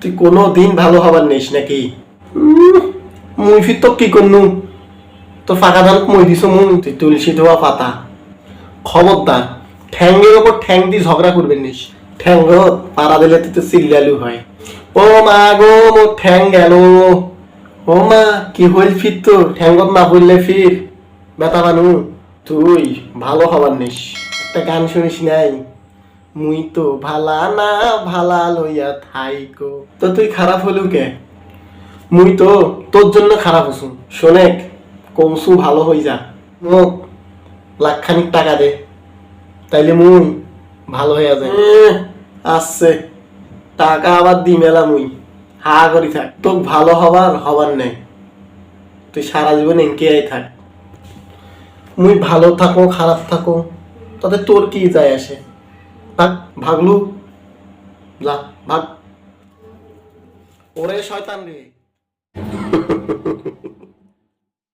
তুই কোনো দিন ভালো হবার নিস নাকি? মুই ফির তো কি করনু? তো ফাঁকা ধান মই দিছ মুই, তুই তুলসী ধোয়া পাতা। খবরদার ঠ্যাঙ্গের ওপর ঠ্যাং দিয়ে ঝগড়া করবেন নিস। ঠ্যাং পাড়া দিলে তুই তো চিল্লালু হয়। ও মা গো, মোর ঠ্যাং গেল। ও মা, কি হইল ফির? তো ঠ্যাঙ্গত না পড়লে ফির বেতা বানু। তুই ভালো হবার নিস। একটা গান শুনিস নাই? মুই তো ভালা না ভালা লইয়া থাইকো। তো তুই খারাপ হলু কে? মুই তো তোর জন্য খারাপ হসু। শোনেক, কৌসু ভালো হই যা। মোক লাখখানিক টাকা দে, তাইলে মুই ভালো হইয়া যায়। আসছে টাকা আবার দি মেলা, মুই হা করি থাক। তোক ভালো হবার নেই। তুই সারা জীবন এনকে থাক। মুই ভালো থাকো খারাপ থাকো তাতে তোর কি যায় আসে? ভাগ, ভাগলু, যা ভাগ। ওরে শয়তান রে।